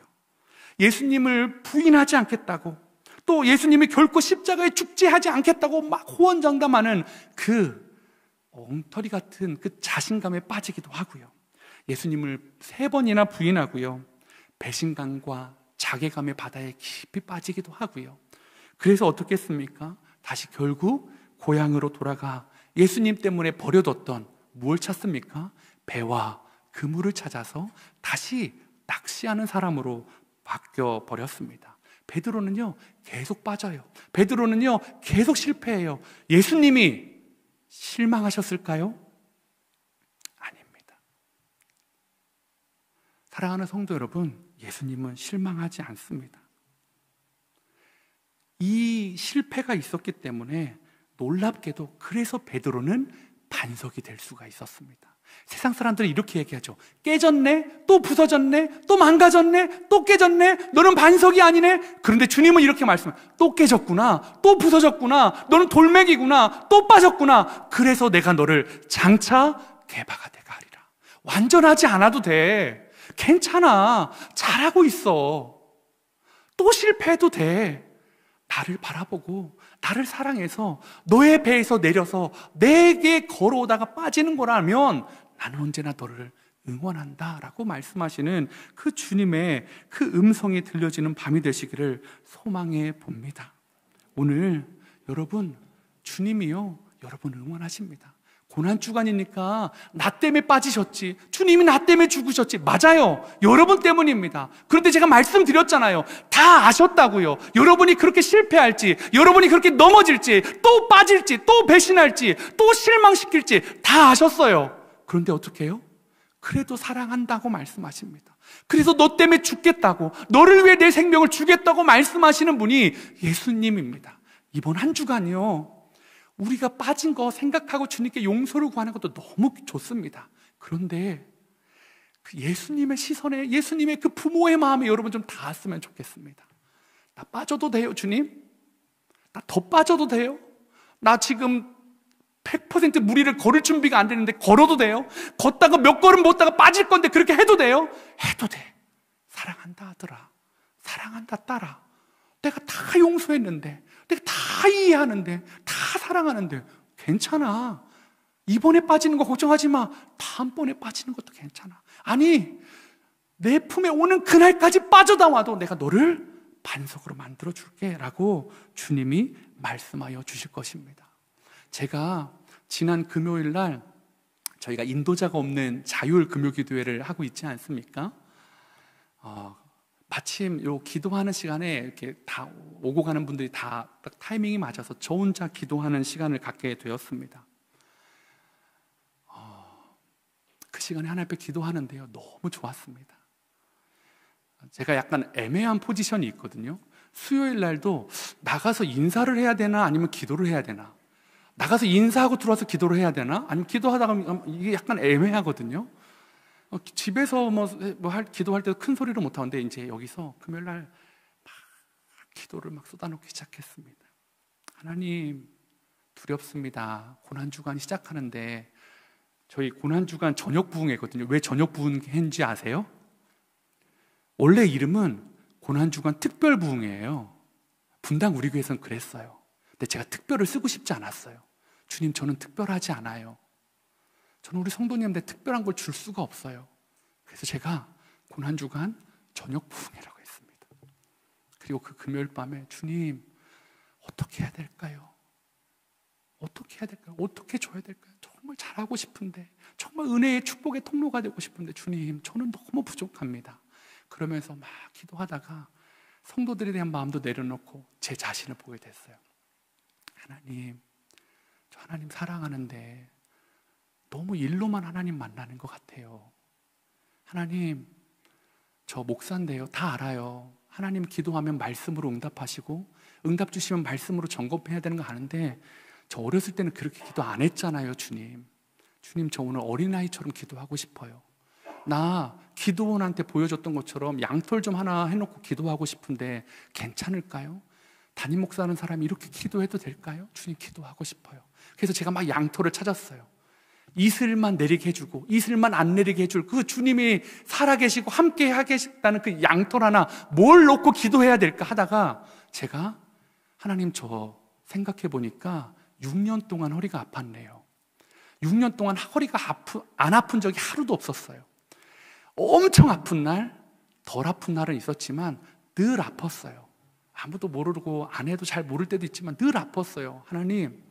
예수님을 부인하지 않겠다고, 또 예수님이 결코 십자가에 죽지 하지 않겠다고 막 호언장담하는 그 엉터리 같은 그 자신감에 빠지기도 하고요. 예수님을 3번이나 부인하고요. 배신감과 자괴감의 바다에 깊이 빠지기도 하고요. 그래서 어떻게 했습니까? 다시 결국 고향으로 돌아가 예수님 때문에 버려뒀던 무엇을 찾습니까? 배와 그물을 찾아서 다시 낚시하는 사람으로 바뀌어 버렸습니다. 베드로는요, 계속 빠져요. 베드로는요, 계속 실패해요. 예수님이 실망하셨을까요? 아닙니다. 사랑하는 성도 여러분, 예수님은 실망하지 않습니다. 이 실패가 있었기 때문에 놀랍게도 그래서 베드로는 반석이 될 수가 있었습니다. 세상 사람들은 이렇게 얘기하죠. 깨졌네, 또 부서졌네, 또 망가졌네, 또 깨졌네, 너는 반석이 아니네. 그런데 주님은 이렇게 말씀해요. 또 깨졌구나, 또 부서졌구나, 너는 돌멩이구나, 또 빠졌구나. 그래서 내가 너를 장차 개바가 되가 하리라. 완전하지 않아도 돼. 괜찮아. 잘하고 있어. 또 실패해도 돼. 나를 바라보고 나를 사랑해서 너의 배에서 내려서 내게 걸어오다가 빠지는 거라면 나는 언제나 너를 응원한다 라고 말씀하시는 그 주님의 그 음성이 들려지는 밤이 되시기를 소망해 봅니다. 오늘 여러분, 주님이요, 여러분 응원하십니다. 고난주간이니까 나 때문에 빠지셨지, 주님이 나 때문에 죽으셨지. 맞아요, 여러분 때문입니다. 그런데 제가 말씀드렸잖아요. 다 아셨다고요. 여러분이 그렇게 실패할지, 여러분이 그렇게 넘어질지, 또 빠질지, 또 배신할지, 또 실망시킬지 다 아셨어요. 그런데 어떻게 해요? 그래도 사랑한다고 말씀하십니다. 그래서 너 때문에 죽겠다고, 너를 위해 내 생명을 주겠다고 말씀하시는 분이 예수님입니다. 이번 한 주간이요, 우리가 빠진 거 생각하고 주님께 용서를 구하는 것도 너무 좋습니다. 그런데 그 예수님의 시선에, 예수님의 그 부모의 마음에 여러분 좀 닿았으면 좋겠습니다. 나 빠져도 돼요, 주님? 나 더 빠져도 돼요? 나 지금 100% 무리를 걸을 준비가 안 되는데 걸어도 돼요? 걷다가 몇 걸음 못 다가 빠질 건데 그렇게 해도 돼요? 해도 돼. 사랑한다 아들아, 사랑한다 딸아, 내가 다 용서했는데, 내가 다 이해하는데, 다 사랑하는데 괜찮아. 이번에 빠지는 거 걱정하지 마. 다음번에 빠지는 것도 괜찮아. 아니, 내 품에 오는 그날까지 빠져나와도 내가 너를 반석으로 만들어 줄게 라고 주님이 말씀하여 주실 것입니다. 제가 지난 금요일 날 저희가 인도자가 없는 자율 금요기도회를 하고 있지 않습니까? 마침 요 기도하는 시간에 이렇게 다 오고 가는 분들이 다 딱 타이밍이 맞아서 저 혼자 기도하는 시간을 갖게 되었습니다. 그 시간에 하나님 앞에 기도하는데요, 너무 좋았습니다. 제가 약간 애매한 포지션이 있거든요. 수요일 날도 나가서 인사를 해야 되나 아니면 기도를 해야 되나, 나가서 인사하고 들어와서 기도를 해야 되나 아니면 기도하다가, 이게 약간 애매하거든요. 집에서 기도할 때도 큰 소리를 못 하는데 이제 여기서 금요일 날 막 기도를 막 쏟아놓기 시작했습니다. 하나님, 두렵습니다. 고난주간이 시작하는데 저희 고난주간 저녁 부흥회거든요. 왜 저녁 부흥회인지 아세요? 원래 이름은 고난주간 특별 부흥회예요. 분당 우리 교회에서는 그랬어요. 근데 제가 특별을 쓰고 싶지 않았어요. 주님, 저는 특별하지 않아요. 저는 우리 성도님한테 특별한 걸 줄 수가 없어요. 그래서 제가 고난주간 저녁 부흥회라고 했습니다. 그리고 그 금요일 밤에 주님 어떻게 해야 될까요? 어떻게 해야 될까요? 어떻게 줘야 될까요? 정말 잘하고 싶은데, 정말 은혜의 축복의 통로가 되고 싶은데 주님 저는 너무 부족합니다. 그러면서 막 기도하다가 성도들에 대한 마음도 내려놓고 제 자신을 보게 됐어요. 하나님, 저 하나님 사랑하는데 너무 일로만 하나님 만나는 것 같아요. 하나님, 저 목사인데요, 다 알아요. 하나님 기도하면 말씀으로 응답하시고 응답 주시면 말씀으로 점검해야 되는 거 아는데 저 어렸을 때는 그렇게 기도 안 했잖아요. 주님, 저 오늘 어린아이처럼 기도하고 싶어요. 나 기도원한테 보여줬던 것처럼 양털 좀 하나 해놓고 기도하고 싶은데 괜찮을까요? 담임 목사하는 사람이 이렇게 기도해도 될까요? 주님, 기도하고 싶어요. 그래서 제가 막 양털을 찾았어요. 이슬만 내리게 해주고 이슬만 안 내리게 해줄 그 주님이 살아계시고 함께 하겠다는 그 양털 하나 뭘 놓고 기도해야 될까 하다가 제가 하나님, 저 생각해 보니까 6년 동안 허리가 아팠네요. 6년 동안 허리가 안 아픈 적이 하루도 없었어요. 엄청 아픈 날, 덜 아픈 날은 있었지만 늘 아팠어요. 아무도 모르고 안 해도 잘 모를 때도 있지만 늘 아팠어요. 하나님,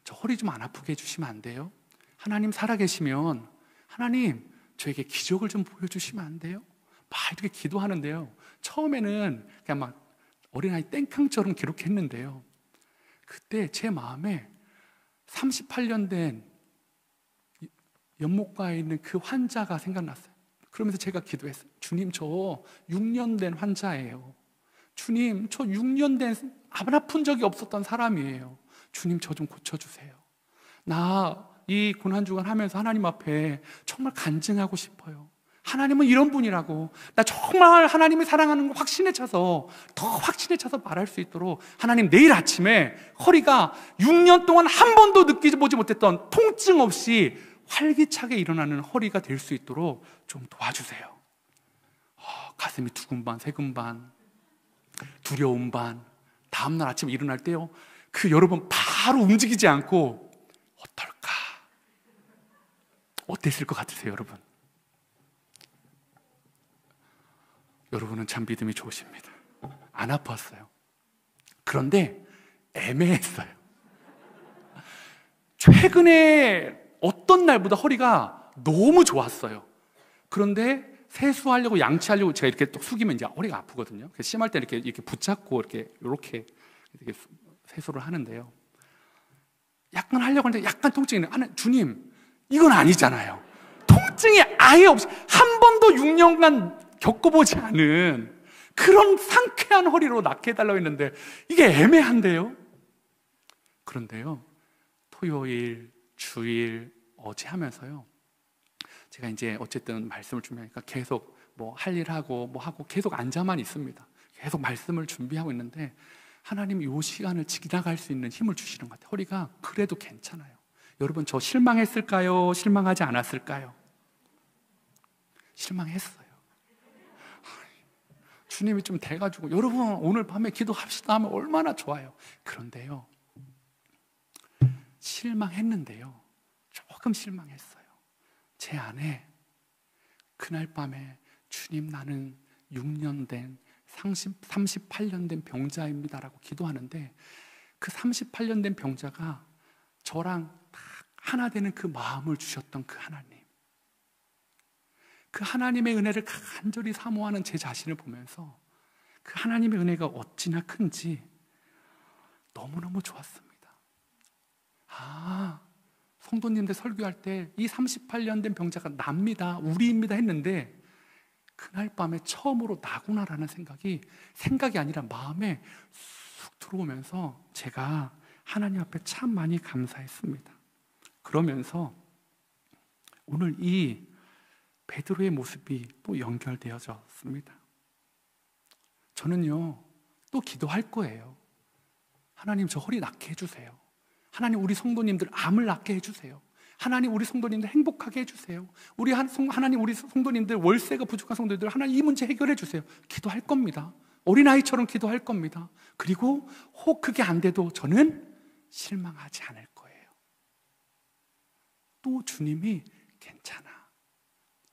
저 허리 좀 안 아프게 해주시면 안 돼요? 하나님 살아계시면 하나님 저에게 기적을 좀 보여주시면 안 돼요? 막 이렇게 기도하는데요, 처음에는 그냥 막 어린아이 땡깡처럼 기록했는데요, 그때 제 마음에 38년 된 연못가에 있는 그 환자가 생각났어요. 그러면서 제가 기도했어요. 주님, 저 6년 된 환자예요. 주님, 저 6년 된 안 아픈 적이 없었던 사람이에요. 주님, 저 좀 고쳐주세요. 나 이 고난주간 하면서 하나님 앞에 정말 간증하고 싶어요. 하나님은 이런 분이라고, 나 정말 하나님을 사랑하는 거 확신에 차서, 더 확신에 차서 말할 수 있도록 하나님, 내일 아침에 허리가 6년 동안 한 번도 느끼지 못했던 통증 없이 활기차게 일어나는 허리가 될 수 있도록 좀 도와주세요. 가슴이 두근반 세근반, 두려움 반. 다음날 아침에 일어날 때요, 그 여러분 바로 움직이지 않고 어떨까? 어땠을 것 같으세요, 여러분? 여러분은 참 믿음이 좋으십니다. 안 아팠어요. 그런데 애매했어요. 최근에 어떤 날보다 허리가 너무 좋았어요. 그런데 세수하려고, 양치하려고 제가 이렇게 또 숙이면 이제 허리가 아프거든요. 그래서 심할 때 이렇게 붙잡고 이렇게 세수를 하는데요, 약간 하려고 하는데 약간 통증이 있는, 주님, 이건 아니잖아요. 통증이 아예 없이 한 번도 6년간 겪어보지 않은 그런 상쾌한 허리로 낫게 해달라고 했는데 이게 애매한데요. 그런데요, 토요일, 주일, 어제 하면서요, 제가 이제 어쨌든 말씀을 준비하니까 계속 뭐 할 일 하고 뭐 하고 계속 앉아만 있습니다. 계속 말씀을 준비하고 있는데 하나님이 이 시간을 지나갈 수 있는 힘을 주시는 것 같아요. 허리가 그래도 괜찮아요. 여러분, 저 실망했을까요? 실망하지 않았을까요? 실망했어요. 주님이 좀 돼가지고 여러분 오늘 밤에 기도합시다 하면 얼마나 좋아요. 그런데요, 실망했는데요, 조금 실망했어요. 제 안에 그날 밤에 주님, 나는 6년 된 38년 된 병자입니다라고 기도하는데 그 38년 된 병자가 저랑 딱 하나 되는 그 마음을 주셨던 그 하나님, 그 하나님의 은혜를 간절히 사모하는 제 자신을 보면서 그 하나님의 은혜가 어찌나 큰지 너무너무 좋았습니다. 성도님들 설교할 때 이 38년 된 병자가 납니다, 우리입니다 했는데 그날 밤에 처음으로 나구나라는 생각이 아니라 마음에 쑥 들어오면서 제가 하나님 앞에 참 많이 감사했습니다. 그러면서 오늘 이 베드로의 모습이 또 연결되어졌습니다. 저는요, 또 기도할 거예요. 하나님, 저 허리 낫게 해주세요. 하나님, 우리 성도님들 암을 낫게 해주세요. 하나님, 우리 성도님들 행복하게 해주세요. 하나님, 우리 성도님들 월세가 부족한 성도들 하나님 이 문제 해결해 주세요. 기도할 겁니다. 어린아이처럼 기도할 겁니다. 그리고 혹 그게 안 돼도 저는 실망하지 않을 거예요. 또 주님이 괜찮아,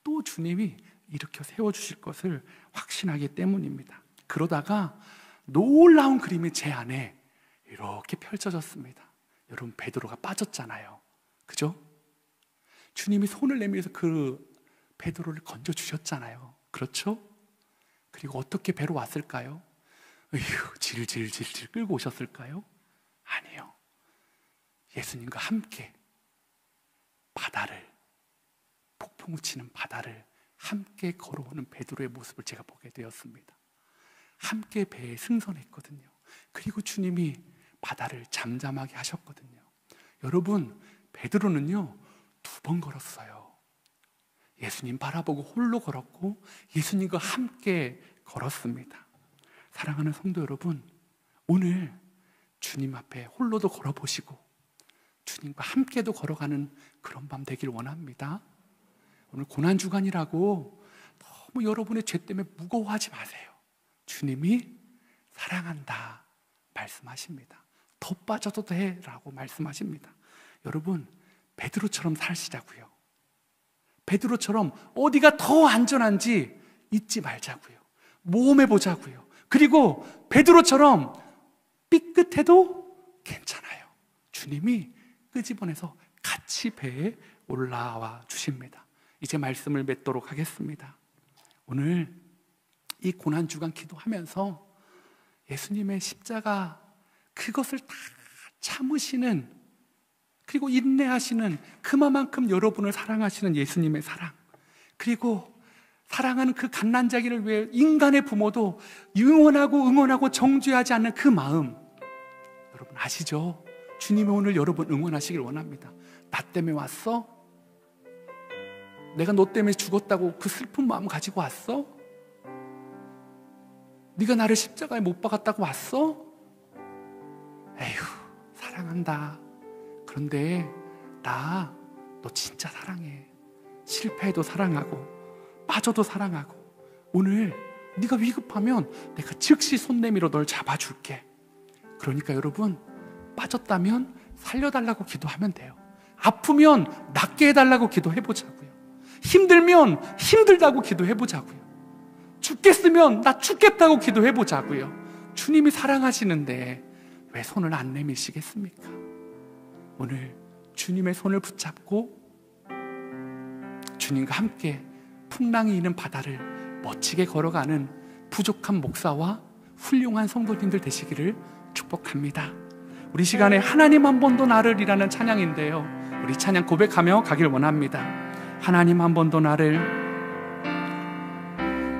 또 주님이 일으켜 세워주실 것을 확신하기 때문입니다. 그러다가 놀라운 그림이 제 안에 이렇게 펼쳐졌습니다. 여러분, 베드로가 빠졌잖아요. 그죠? 주님이 손을 내밀어서 그 베드로를 건져주셨잖아요. 그렇죠? 그리고 어떻게 배로 왔을까요? 어휴, 질질질질 끌고 오셨을까요? 아니요. 예수님과 함께 바다를, 폭풍우 치는 바다를 함께 걸어오는 베드로의 모습을 제가 보게 되었습니다. 함께 배에 승선했거든요. 그리고 주님이 바다를 잠잠하게 하셨거든요. 여러분, 베드로는요 2번 걸었어요. 예수님 바라보고 홀로 걸었고 예수님과 함께 걸었습니다. 사랑하는 성도 여러분, 오늘 주님 앞에 홀로도 걸어보시고 주님과 함께도 걸어가는 그런 밤 되길 원합니다. 오늘 고난주간이라고 너무 여러분의 죄 때문에 무거워하지 마세요. 주님이 사랑한다 말씀하십니다. 더 빠져도 돼 라고 말씀하십니다. 여러분, 베드로처럼 사시자고요. 베드로처럼 어디가 더 안전한지 잊지 말자고요. 모험해보자고요. 그리고 베드로처럼 삐끗해도 괜찮아요. 주님이 끄집어내서 같이 배에 올라와 주십니다. 이제 말씀을 맺도록 하겠습니다. 오늘 이 고난주간 기도하면서 예수님의 십자가, 그것을 다 참으시는, 그리고 인내하시는, 그만큼 여러분을 사랑하시는 예수님의 사랑, 그리고 사랑하는 그 갓난자기를 위해 인간의 부모도 응원하고 정죄하지 않는 그 마음, 여러분 아시죠? 주님이 오늘 여러분 응원하시길 원합니다. 나 때문에 왔어? 내가 너 때문에 죽었다고 그 슬픈 마음 가지고 왔어? 네가 나를 십자가에 못 박았다고 왔어? 에휴, 사랑한다. 그런데 나 너 진짜 사랑해. 실패해도 사랑하고 빠져도 사랑하고, 오늘 네가 위급하면 내가 즉시 손 내밀어 널 잡아줄게. 그러니까 여러분, 빠졌다면 살려달라고 기도하면 돼요. 아프면 낫게 해달라고 기도해보자고요. 힘들면 힘들다고 기도해보자고요. 죽겠으면 나 죽겠다고 기도해보자고요. 주님이 사랑하시는데 왜 손을 안 내미시겠습니까? 오늘 주님의 손을 붙잡고 주님과 함께 풍랑이 있는 바다를 멋지게 걸어가는 부족한 목사와 훌륭한 성도님들 되시기를 축복합니다. 우리 시간에 하나님 한 번도 나를 이라는 찬양인데요, 우리 찬양 고백하며 가길 원합니다. 하나님 한 번도 나를,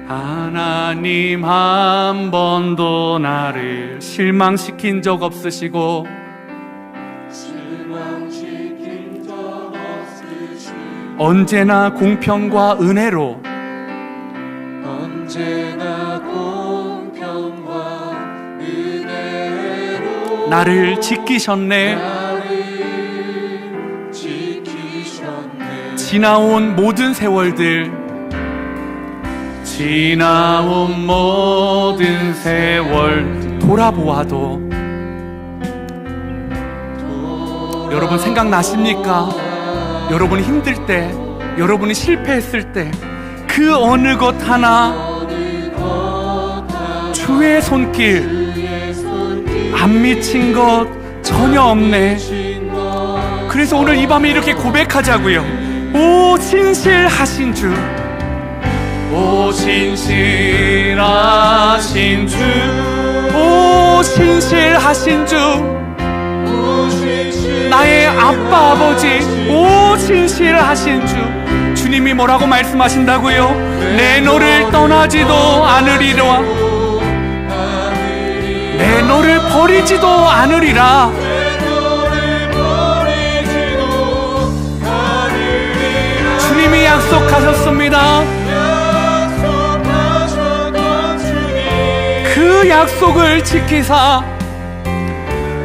하나님 한 번도 나를 실망시킨 적 없으시고 언제나 공평과 은혜로 나를 지키셨네. 지나온 모든 세월 돌아보아도 여러분 생각나십니까? 여러분이 힘들 때, 여러분이 실패했을 때 그 어느 것 하나 주의 손길 안 미친 것 전혀 없네. 그래서 오늘 이 밤에 이렇게 고백하자고요. 오 신실하신 주, 오 신실하신 주, 오 신실하신 주, 나의 아빠 아버지, 오 신실하신 주. 주님이 뭐라고 말씀하신다고요? 내 너를 떠나지도 않으리라, 내 너를 버리지도 않으리라. 주님이 약속하셨습니다. 그 약속을 지키사,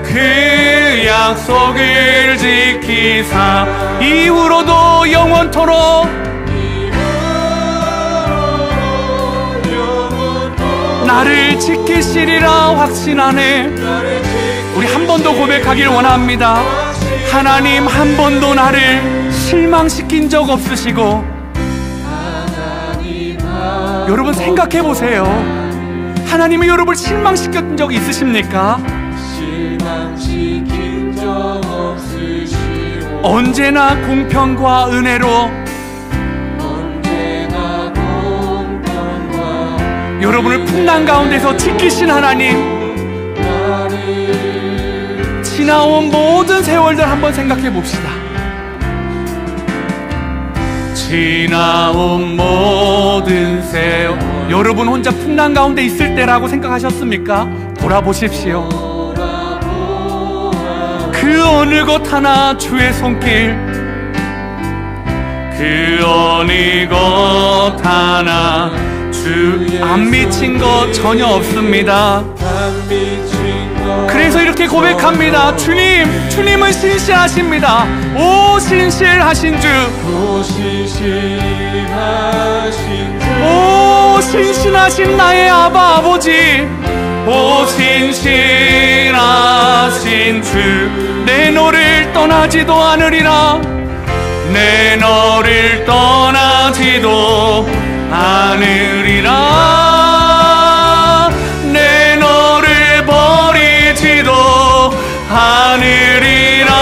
그 약속을 지키사 이후로도 영원토록 나를 지키시리라 확신하네. 우리 한 번 더 고백하길 원합니다. 하나님 한 번도 나를 실망시킨 적 없으시고, 여러분 생각해 보세요. 하나님이 여러분을 실망시킨 적 있으십니까? 실망시킨 적 없으시오. 언제나 공평과 은혜로 언제나 공평과 여러분을 풍랑 가운데서 지키신 하나님, 지나온 모든 세월들 한번 생각해 봅시다. 지나온 모든 세월, 여러분 혼자 풍랑 가운데 있을 때라고 생각하셨습니까? 돌아보십시오. 그 어느 것 하나 주의 손길, 그 어느 것 하나 주 안 미친 것 전혀 없습니다. 그래서 이렇게 고백합니다. 주님, 주님은 신실하십니다. 오 신실하신 주, 오 신실하신 주, 오 신실하신 나의 아바 아버지, 오 신실하신 주, 내 너를 떠나지도 않으리라. 내 너를 떠나지도 않으리라. 내 너를 버리지도 않으리라.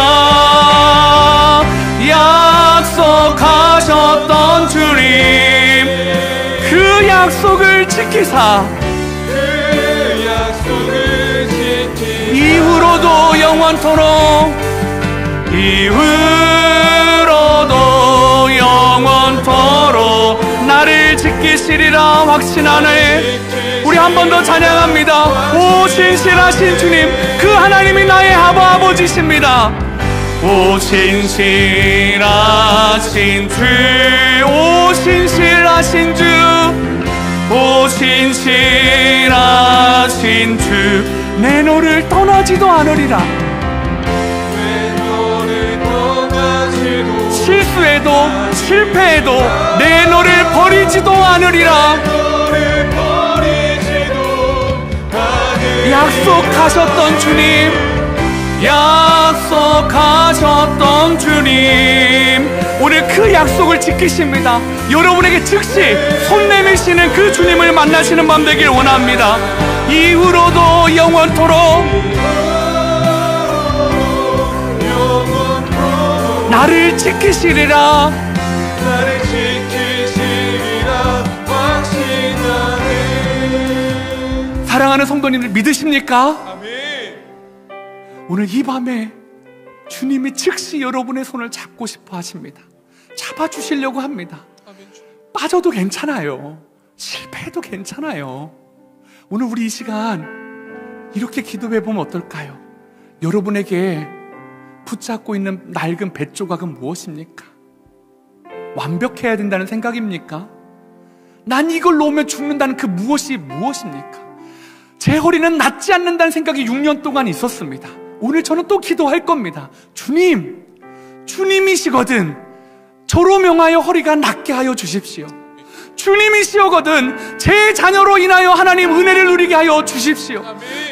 약속하셨던 주님, 그 약속을 지키사 그 약속을 지키사 이후로도 영원토록, 이후로도 영원토록 나를 지키시리라 확신하네. 우리 한 번 더 찬양합니다. 오 신실하신 주님, 그 하나님이 나의 아바 아버지십니다. 오 신실하신 주, 오 신실하신 주, 오 신실하신 주, 내 너를 떠나지도 않으리라. 실수해도 실패해도 내 너를 버리지도 않으리라. 약속하셨던 주님, 약속하셨던 주님, 오늘 그 약속을 지키십니다. 여러분에게 즉시 손 내미시는 그 주님을 만나시는 밤 되길 원합니다. 이후로도 영원토록 나를 지키시리라. 나를 지키시리라 확신하네. 사랑하는 성도님들, 믿으십니까? 아멘. 오늘 이 밤에 주님이 즉시 여러분의 손을 잡고 싶어 하십니다. 잡아주시려고 합니다. 빠져도 괜찮아요. 실패해도 괜찮아요. 오늘 우리 이 시간 이렇게 기도해보면 어떨까요? 여러분에게 붙잡고 있는 낡은 뱃조각은 무엇입니까? 완벽해야 된다는 생각입니까? 난 이걸 놓으면 죽는다는 그 무엇이 무엇입니까? 제 허리는 낫지 않는다는 생각이 6년 동안 있었습니다. 오늘 저는 또 기도할 겁니다. 주님, 주님이시거든 저로 명하여 허리가 낫게 하여 주십시오. 주님이시여거든 제 자녀로 인하여 하나님 은혜를 누리게 하여 주십시오.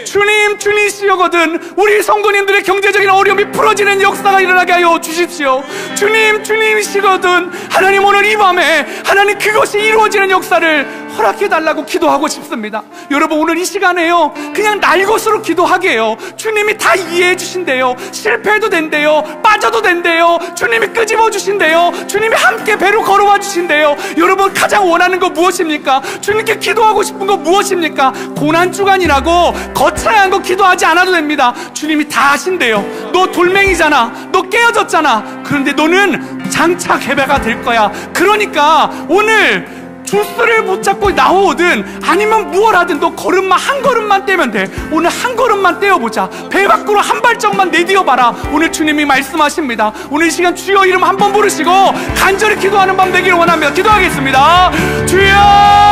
주님, 주님이시여거든 우리 성도님들의 경제적인 어려움이 풀어지는 역사가 일어나게 하여 주십시오. 주님, 주님이시거든 하나님 오늘 이 밤에 하나님 그것이 이루어지는 역사를 허락해달라고 기도하고 싶습니다. 여러분, 오늘 이 시간에요 그냥 날 것으로 기도하게 해요. 주님이 다 이해해 주신대요. 실패해도 된대요. 빠져도 된대요. 주님이 끄집어 주신대요. 주님이 함께 배로 걸어와 주신대요. 여러분, 가장 원하는 거 무엇입니까? 주님께 기도하고 싶은 거 무엇입니까? 고난주간이라고 거창한 거 기도하지 않아도 됩니다. 주님이 다 하신대요. 너 돌멩이잖아. 너 깨어졌잖아. 그런데 너는 장차 개배가 될 거야. 그러니까 오늘 주스를 붙잡고 나오든 아니면 무얼 하든 너 걸음만 한 걸음만 떼면 돼. 오늘 한 걸음만 떼어보자. 배 밖으로 한 발짝만 내디뎌봐라. 오늘 주님이 말씀하십니다. 오늘 이 시간 주여 이름 한번 부르시고 간절히 기도하는 밤 되기를 원합니다. 기도하겠습니다. 주여